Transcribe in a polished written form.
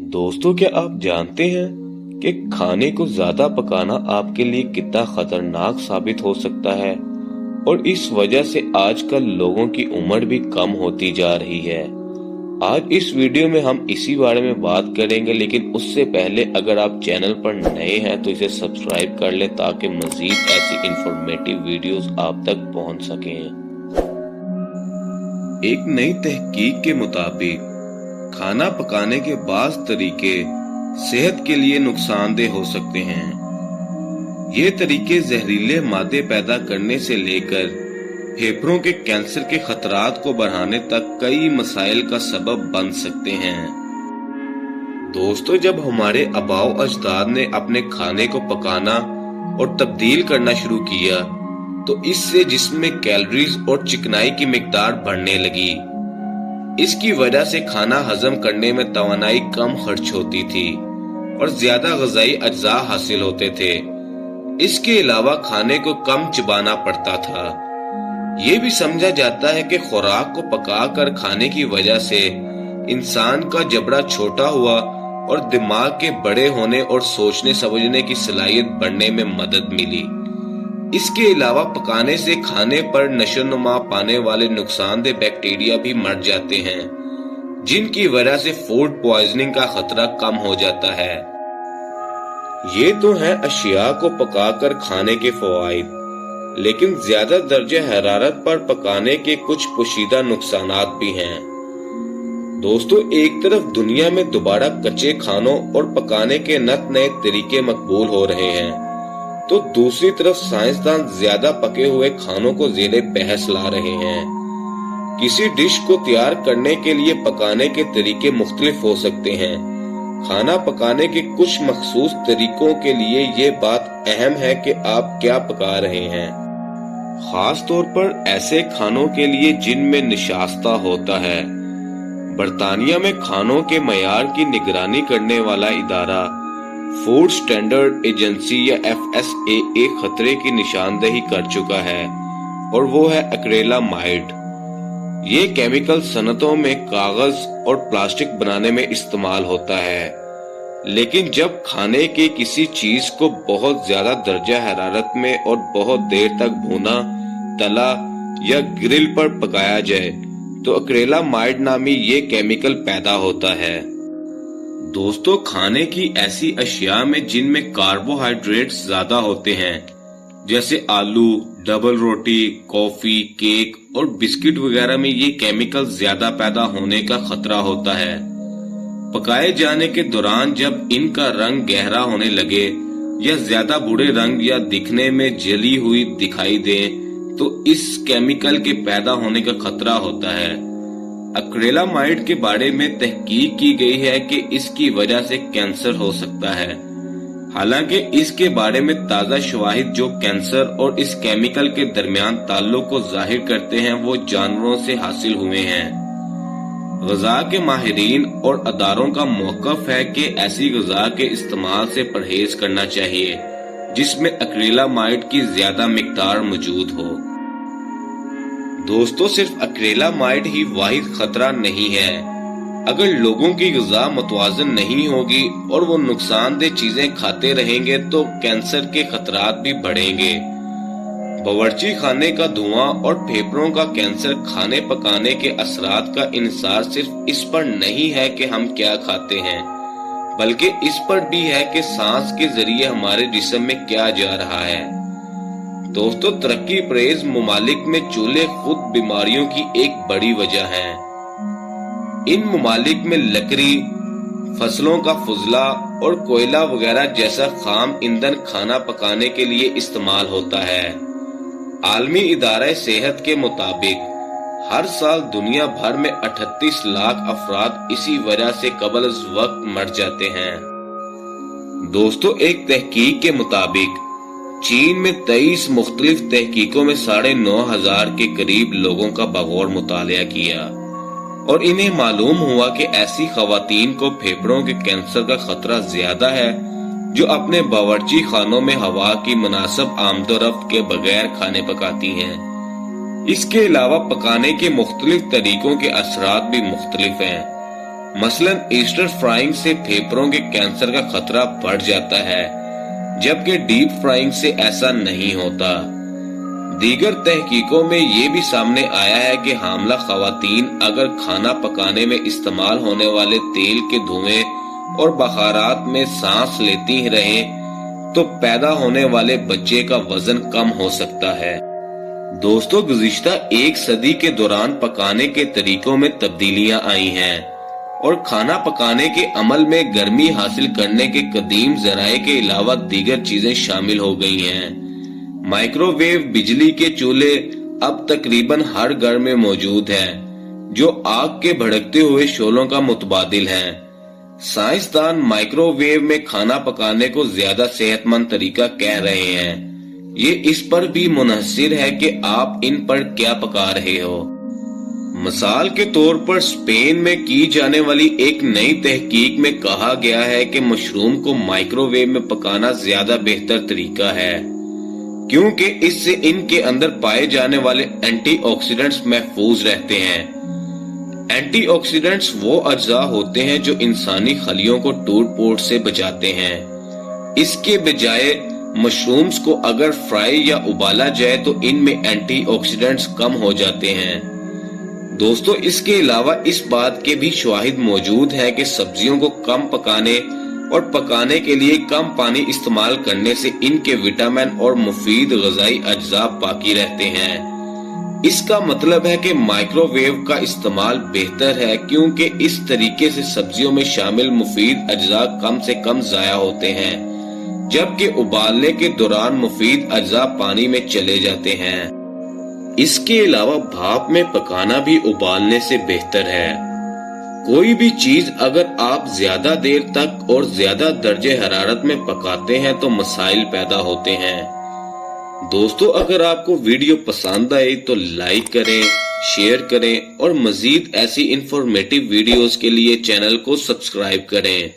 दोस्तों, क्या आप जानते हैं कि खाने को ज्यादा पकाना आपके लिए कितना खतरनाक साबित हो सकता है और इस वजह से आजकल लोगों की उम्र भी कम होती जा रही है। आज इस वीडियो में हम इसी बारे में बात करेंगे, लेकिन उससे पहले अगर आप चैनल पर नए हैं तो इसे सब्सक्राइब कर लें ताकि मजीद ऐसी इंफॉर्मेटिव वीडियोस आप तक पहुंच सकें। एक नई तहकीक के मुताबिक खाना पकाने के बाज़ तरीके सेहत के लिए नुकसानदेह हो सकते हैं। ये तरीके जहरीले मादे पैदा करने से लेकर फेफड़ों के कैंसर के खतरात को बढ़ाने तक कई मसाइल का सबब बन सकते हैं। दोस्तों, जब हमारे आबाओ अजदाद ने अपने खाने को पकाना और तब्दील करना शुरू किया तो इससे जिस्म में कैलोरीज और चिकनाई की मिकदार बढ़ने लगी। इसकी वजह से खाना हजम करने में तवानाई कम खर्च होती थी और ज्यादा ग़िज़ाई अज्जा हासिल होते थे। इसके अलावा खाने को कम चबाना पड़ता था। ये भी समझा जाता है कि खुराक को पकाकर खाने की वजह से इंसान का जबड़ा छोटा हुआ और दिमाग के बड़े होने और सोचने समझने की सलाहियत बढ़ने में मदद मिली। इसके अलावा पकाने से खाने पर नशोनुमा पाने वाले नुकसानदेह बैक्टीरिया भी मर जाते हैं, जिनकी वजह से फूड पॉइजनिंग का खतरा कम हो जाता है। ये तो हैं अशिया को पकाकर खाने के फवाइद, लेकिन ज्यादा दर्जे हरारत पर पकाने के कुछ पोशीदा नुकसानात भी हैं। दोस्तों, एक तरफ दुनिया में दोबारा कच्चे खानों और पकाने के नत नए तरीके मकबूल हो रहे हैं, तो दूसरी तरफ साइंसदान ज्यादा पके हुए खानों को ज़ेरे बहस ला रहे हैं। किसी डिश को तैयार करने के लिए पकाने के तरीके मुख्तलिफ हो सकते हैं। खाना पकाने के कुछ मखसूस तरीकों के लिए ये बात अहम है कि आप क्या पका रहे हैं, खास तौर पर ऐसे खानों के लिए जिनमें निशास्ता होता है। बरतानिया में खानों के मयार की निगरानी करने वाला इदारा फूड स्टैंडर्ड एजेंसी या FSAA खतरे की निशानदेही कर चुका है, और वो है एक्रेलामाइड। ये केमिकल सनतों में कागज और प्लास्टिक बनाने में इस्तेमाल होता है, लेकिन जब खाने की किसी चीज को बहुत ज्यादा दर्जा हरारत में और बहुत देर तक भुना, तला या ग्रिल पर पकाया जाए तो एक्रेलामाइड नामी ये केमिकल पैदा होता है। दोस्तों, खाने की ऐसी अशिया में जिनमें कार्बोहाइड्रेट्स ज्यादा होते हैं, जैसे आलू, डबल रोटी, कॉफी, केक और बिस्किट वगैरह में ये केमिकल ज्यादा पैदा होने का खतरा होता है। पकाए जाने के दौरान जब इनका रंग गहरा होने लगे या ज्यादा बुरे रंग या दिखने में जली हुई दिखाई दे तो इस केमिकल के पैदा होने का खतरा होता है। एक्रेलामाइड के बारे में तहकीक की गई है कि इसकी वजह से कैंसर हो सकता है। हालांकि इसके बारे में ताज़ा शवाहिद जो कैंसर और इस केमिकल के दरमियान ताल्लुक को जाहिर करते हैं वो जानवरों से हासिल हुए हैं। ग़िज़ा के माहिरीन और अदारों का मौक़िफ़ है कि ऐसी ग़िज़ा के इस्तेमाल से परहेज करना चाहिए जिसमें एक्रेलामाइड की ज्यादा मिकदार मौजूद हो। दोस्तों, सिर्फ एक्रेलामाइड ही वाहिद खतरा नहीं है। अगर लोगों की ग़िज़ा मुतवाज़न नहीं होगी और वो नुकसानदेह चीजें खाते रहेंगे तो कैंसर के खतरात भी बढ़ेंगे। बावर्ची खाने का धुआं और फेफड़ों का कैंसर खाने पकाने के असरात का इन्हिसार सिर्फ इस पर नहीं है कि हम क्या खाते हैं, बल्कि इस पर भी है कि सांस के जरिए हमारे जिस्म में क्या जा रहा है। दोस्तों, तरक्की परेज ममालिक में चूल्हे खुद बीमारियों की एक बड़ी वजह है। इन ममालिक में लकड़ी, फसलों का फुजला और कोयला वगैरह जैसा खाम ईंधन खाना पकाने के लिए इस्तेमाल होता है। आलमी इदारा सेहत के मुताबिक हर साल दुनिया भर में 38 लाख अफराद इसी वजह से कबल अज़ वक्त मर जाते हैं। दोस्तों, एक तहकीक के मुताबिक चीन में 23 मुख्तलिफ तहकीकों में 9,500 के करीब लोगों का बगौर मुतालिया किया और इन्हें मालूम हुआ कि ऐसी खवातीन को फेफड़ों के कैंसर का खतरा ज्यादा है जो अपने बावर्ची खानों में हवा की मुनासिब आमदोरफ्त के बगैर खाने पकाती हैं। इसके अलावा पकाने के मुख्तलिफ तरीकों के असरात भी मुख्तलिफ हैं। मसलन ईस्टर फ्राइंग से फेफड़ों के कैंसर का खतरा बढ़ जाता है, जबकि डीप फ्राइंग से ऐसा नहीं होता। दीगर तहकीकों में ये भी सामने आया है कि हामला खवातीन अगर खाना पकाने में इस्तेमाल होने वाले तेल के धुएं और बखारात में सांस लेती रहें तो पैदा होने वाले बच्चे का वजन कम हो सकता है। दोस्तों, गुज़िश्ता एक सदी के दौरान पकाने के तरीकों में तब्दीलियां आई हैं और खाना पकाने के अमल में गर्मी हासिल करने के कदीम ज़राए के अलावा दीगर चीजें शामिल हो गई हैं। माइक्रोवेव बिजली के चूल्हे अब तकरीबन हर घर में मौजूद हैं, जो आग के भड़कते हुए शोलों का मुतबादिल हैं। साइंसदान माइक्रोवेव में खाना पकाने को ज्यादा सेहतमंद तरीका कह रहे हैं। ये इस पर भी मुनहसिर है कि आप इन पर क्या पका रहे हो। मिसाल के तौर पर स्पेन में की जाने वाली एक नई तहकीक में कहा गया है कि मशरूम को माइक्रोवेव में पकाना ज्यादा बेहतर तरीका है, क्योंकि इससे इनके अंदर पाए जाने वाले एंटीऑक्सीडेंट्स महफूज रहते हैं। एंटीऑक्सीडेंट्स वो अज्जा होते हैं जो इंसानी खलियों को टूट-फूट से बचाते हैं। इसके बजाय मशरूम्स को अगर फ्राई या उबाला जाए तो इनमें एंटीऑक्सीडेंट्स कम हो जाते हैं। दोस्तों, इसके अलावा इस बात के भी शवाहिद मौजूद है कि सब्जियों को कम पकाने और पकाने के लिए कम पानी इस्तेमाल करने से इनके विटामिन और मुफीद ग़िज़ाई अज्जा बाकी रहते हैं। इसका मतलब है कि माइक्रोवेव का इस्तेमाल बेहतर है, क्योंकि इस तरीके से सब्जियों में शामिल मुफीद अज्जा कम से कम ज़ाया होते हैं, जबकि उबालने के दौरान मुफीद अज्जा पानी में चले जाते हैं। इसके अलावा भाप में पकाना भी उबालने से बेहतर है। कोई भी चीज अगर आप ज्यादा देर तक और ज्यादा दर्जे हरारत में पकाते हैं तो मसाइल पैदा होते हैं। दोस्तों, अगर आपको वीडियो पसंद आए तो लाइक करें, शेयर करें और मजीद ऐसी इंफॉर्मेटिव वीडियोस के लिए चैनल को सब्सक्राइब करें।